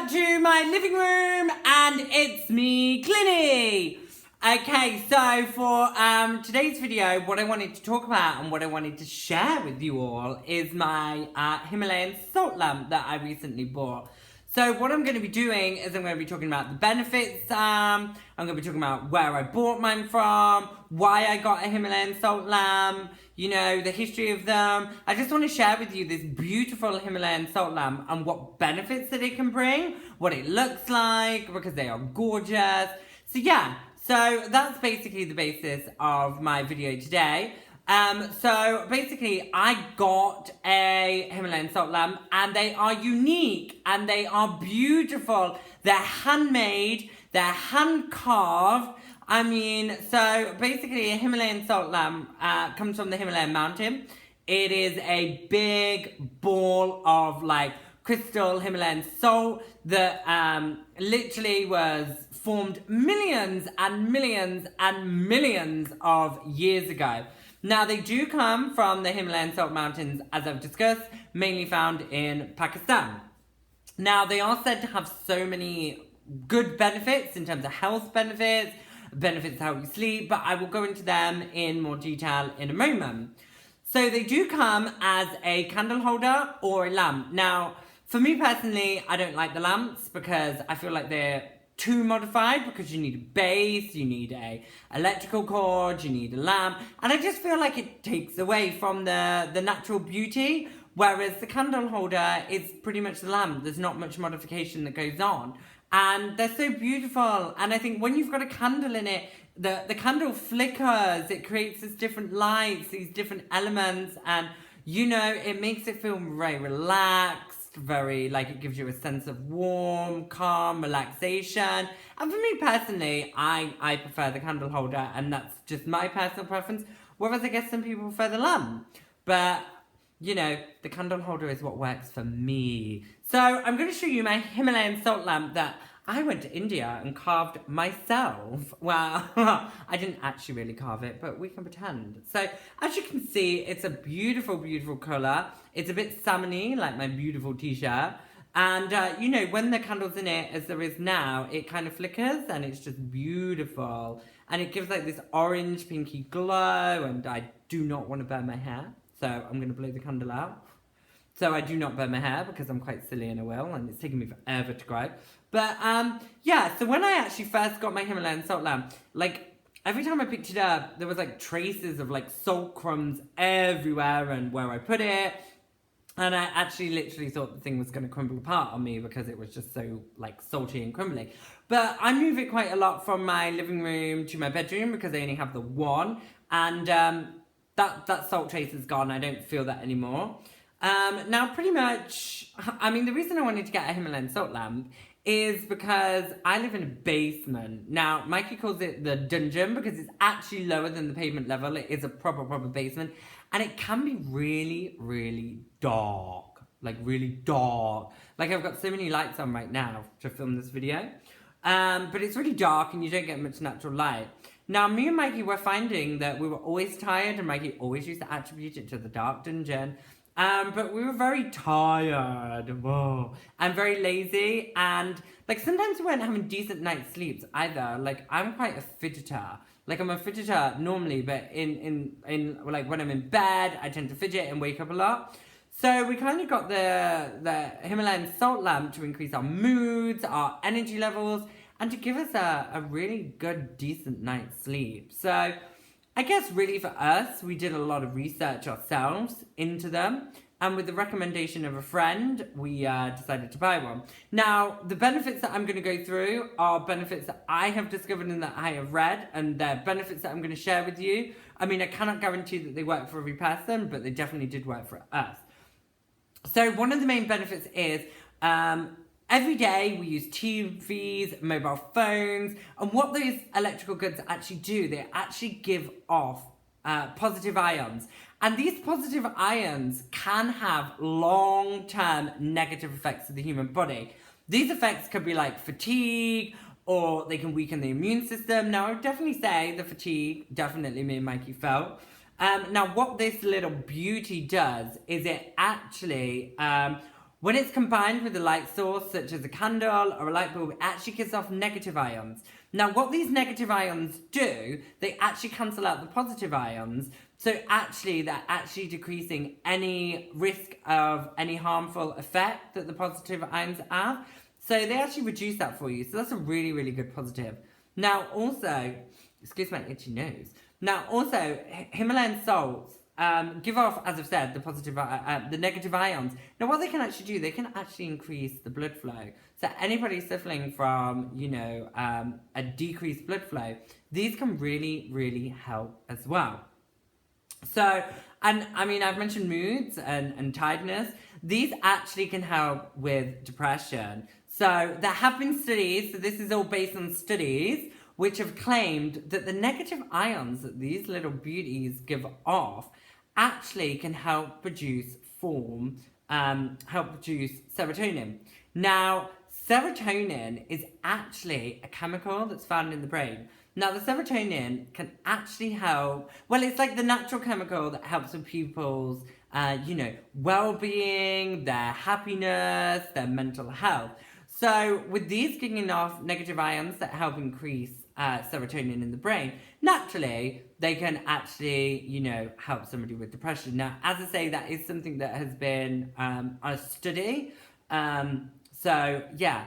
back to my living room, and it's me, Glynny. Okay, so for today's video, what I wanted to talk about and what I wanted to share with you all is my Himalayan salt lamp that I recently bought. So what I'm going to be doing is I'm going to be talking about the benefits, I'm going to be talking about where I bought mine from, why I got a Himalayan salt lamp, you know, the history of them. I just want to share with you this beautiful Himalayan salt lamp and what benefits that it can bring, what it looks like, because they are gorgeous. So yeah, so that's basically the basis of my video today. So basically I got a Himalayan salt lamp and they are unique and they are beautiful. They're handmade, they're hand carved. I mean, so basically a Himalayan salt lamp comes from the Himalayan mountain. It is a big ball of like crystal Himalayan salt that literally was formed millions and millions and millions of years ago. Now, they do come from the Himalayan Salt Mountains, as I've discussed, mainly found in Pakistan. Now, they are said to have so many good benefits in terms of health benefits, benefits to how you sleep, but I will go into them in more detail in a moment. So they do come as a candle holder or a lamp. Now, for me personally, I don't like the lamps because I feel like they're too modified, because you need a base, you need a electrical cord, you need a lamp, and I just feel like it takes away from the natural beauty, whereas the candle holder is pretty much the lamp. There's not much modification that goes on, and they're so beautiful. And I think when you've got a candle in it, the candle flickers, it creates these different lights, these different elements, and you know, it makes it feel very relaxed, very, like, it gives you a sense of warm, calm, relaxation. And for me personally, I prefer the candle holder, and that's just my personal preference, whereas I guess some people prefer the lamp. But, you know, the candle holder is what works for me. So I'm going to show you my Himalayan salt lamp that I went to India and carved myself. Well, I didn't actually really carve it, but we can pretend. So, as you can see, it's a beautiful, beautiful colour. It's a bit salmony, like my beautiful t-shirt. And, you know, when the candle's in it, as there is now, it kind of flickers and it's just beautiful. And it gives like this orange, pinky glow, and I do not want to burn my hair. So, I'm going to blow the candle out. So I do not burn my hair because I'm quite silly and I will, and it's taken me forever to grow. But yeah, so when I actually first got my Himalayan salt lamp, like every time I picked it up, there was like traces of like salt crumbs everywhere and where I put it. And I actually literally thought the thing was going to crumble apart on me because it was just so like salty and crumbly. But I move it quite a lot from my living room to my bedroom because I only have the one. And that salt trace is gone. I don't feel that anymore. Now, pretty much, I mean, the reason I wanted to get a Himalayan salt lamp is because I live in a basement. Now, Mikey calls it the dungeon because it's actually lower than the pavement level. It is a proper basement. And it can be really, really dark. Like, really dark. Like, I've got so many lights on right now to film this video. But it's really dark and you don't get much natural light. Now, me and Mikey were finding that we were always tired, and Mikey always used to attribute it to the dark dungeon. But we were very tired, and very lazy, and like sometimes we weren't having decent night's sleeps either. Like, I'm quite a fidgeter. Like, I'm a fidgeter normally, but in like when I'm in bed, I tend to fidget and wake up a lot. So we kind of got the Himalayan salt lamp to increase our moods, our energy levels, and to give us a really good, decent night's sleep. So I guess really for us, we did a lot of research ourselves into them, and with the recommendation of a friend, we decided to buy one. Now, the benefits that I'm going to go through are benefits that I have discovered and that I have read, and they're benefits that I'm going to share with you. I mean, I cannot guarantee that they work for every person, but they definitely did work for us. So one of the main benefits is every day we use TVs, mobile phones, and what those electrical goods actually do, they actually give off positive ions. And these positive ions can have long-term negative effects to the human body. These effects could be like fatigue, or they can weaken the immune system. Now, I would definitely say the fatigue, definitely me and Mikey felt. Now, what this little beauty does is it actually When it's combined with a light source, such as a candle or a light bulb, it actually gives off negative ions. Now, what these negative ions do, they actually cancel out the positive ions. So actually, they're actually decreasing any risk of any harmful effect that the positive ions have. So they actually reduce that for you. So that's a really, really good positive. Now, also, excuse my itchy nose. Now, also, Himalayan salts give off, as I've said, the negative ions. Now, what they can actually do, they can actually increase the blood flow. So anybody suffering from, a decreased blood flow, these can really, really help as well. So, and I mean, I've mentioned moods and tiredness. These actually can help with depression. So there have been studies, so this is all based on studies, which have claimed that the negative ions that these little beauties give off actually can help produce serotonin. Now, serotonin is actually a chemical that's found in the brain. Now, the serotonin can actually help, well, it's like the natural chemical that helps with people's, well-being, their happiness, their mental health. So with these giving off negative ions that help increase serotonin in the brain, naturally, they can actually, help somebody with depression. Now, as I say, that is something that has been a study. So, yeah.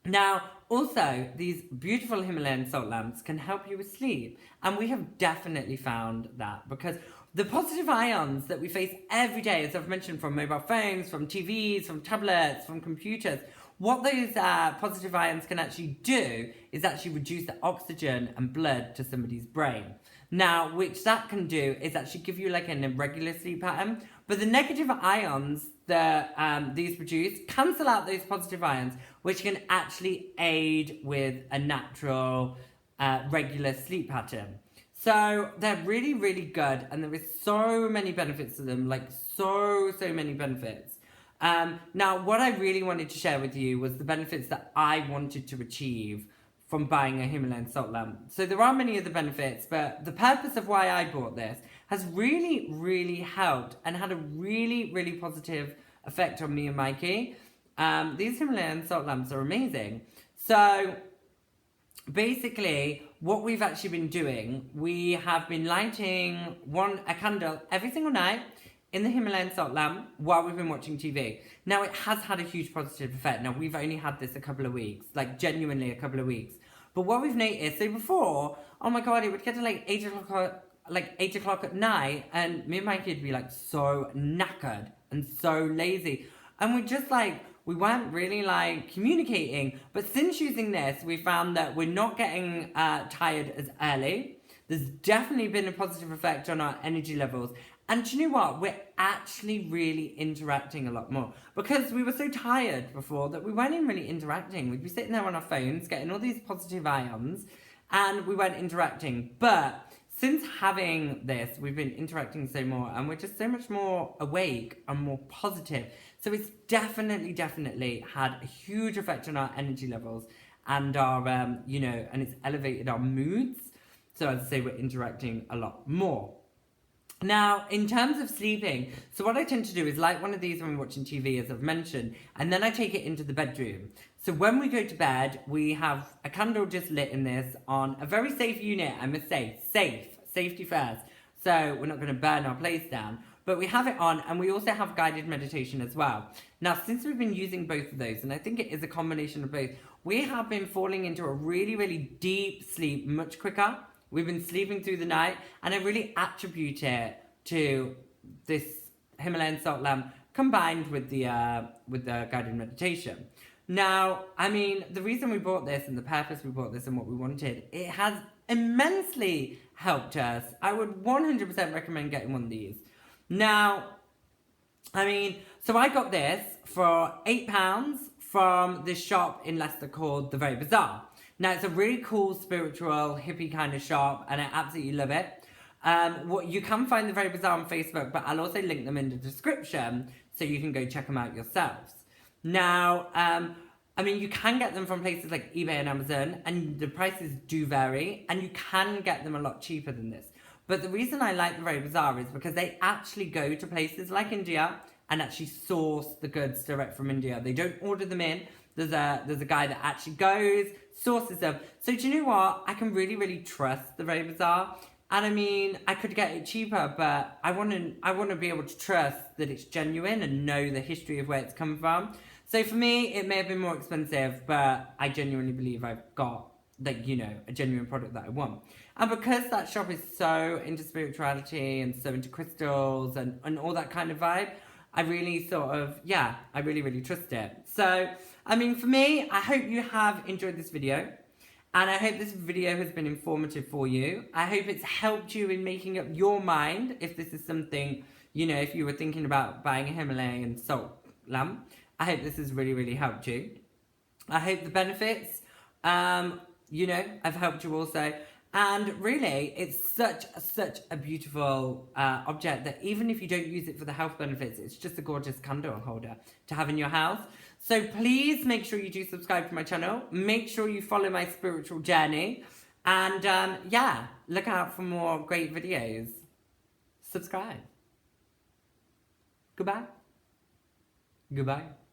Now, also, these beautiful Himalayan salt lamps can help you with sleep. And we have definitely found that because the positive ions that we face every day, as I've mentioned, from mobile phones, from TVs, from tablets, from computers, what those positive ions can actually do is actually reduce the oxygen and blood to somebody's brain. Now, which that can do is actually give you like an irregular sleep pattern. But the negative ions that these produce cancel out those positive ions, which can actually aid with a natural, regular sleep pattern. So they're really, really good. And there is so many benefits to them, like so many benefits. Now, what I really wanted to share with you was the benefits that I wanted to achieve from buying a Himalayan salt lamp. So there are many other benefits, but the purpose of why I bought this has really, really helped and had a really, really positive effect on me and Mikey. These Himalayan salt lamps are amazing. So basically, what we've actually been doing, we have been lighting a candle every single night in the Himalayan salt lamp while we've been watching TV. Now, it has had a huge positive effect. Now, we've only had this a couple of weeks, like genuinely a couple of weeks. But what we've noticed, so before, oh my God, it would get to like 8 o'clock at night and me and Mikey would be like so knackered and so lazy. And we weren't really like communicating. But since using this, we found that we're not getting tired as early. There's definitely been a positive effect on our energy levels. And do you know what? We're actually really interacting a lot more. Because we were so tired before that we weren't even really interacting. We'd be sitting there on our phones, getting all these positive ions, and we weren't interacting. But since having this, we've been interacting so more, and we're just so much more awake and more positive. So it's definitely had a huge effect on our energy levels and our, and it's elevated our moods. So as I say, we're interacting a lot more. Now, in terms of sleeping, so what I tend to do is light one of these when we're watching TV, as I've mentioned, and then I take it into the bedroom. So when we go to bed, we have a candle just lit in this on a very safe unit, I must say, safety first. So we're not going to burn our place down, but we have it on, and we also have guided meditation as well. Now, since we've been using both of those, and I think it is a combination of both, we have been falling into a really, really deep sleep much quicker. We've been sleeping through the night, and I really attribute it to this Himalayan salt lamp combined with the guided meditation. Now, I mean, the reason we bought this and the purpose we bought this and what we wanted, it has immensely helped us. I would 100% recommend getting one of these. Now, I mean, so I got this for £8 from this shop in Leicester called The Very Bazaar. Now, it's a really cool, spiritual, hippie kind of shop, and I absolutely love it. You can find The Very Bazaar on Facebook, but I'll also link them in the description so you can go check them out yourselves. Now, I mean, you can get them from places like eBay and Amazon, and the prices do vary, and you can get them a lot cheaper than this. But the reason I like The Very Bazaar is because they actually go to places like India and actually source the goods direct from India. They don't order them in. There's a guy that actually goes, sources them. So do you know what? I can really trust the Rae Bazaar. And I mean, I could get it cheaper, but I want to be able to trust that it's genuine and know the history of where it's come from. So for me, it may have been more expensive, but I genuinely believe I've got, like, you know, a genuine product that I want. And because that shop is so into spirituality and so into crystals and all that kind of vibe, I really sort of, yeah, I really trust it. So, I mean, for me, I hope you have enjoyed this video. And I hope this video has been informative for you. I hope it's helped you in making up your mind if this is something, you know, if you were thinking about buying a Himalayan salt lamp. I hope this has really helped you. I hope the benefits, you know, have helped you also. And really, it's such a beautiful object that even if you don't use it for the health benefits, it's just a gorgeous candle holder to have in your house. So please make sure you do subscribe to my channel. Make sure you follow my spiritual journey. And yeah, look out for more great videos. Subscribe. Goodbye. Goodbye.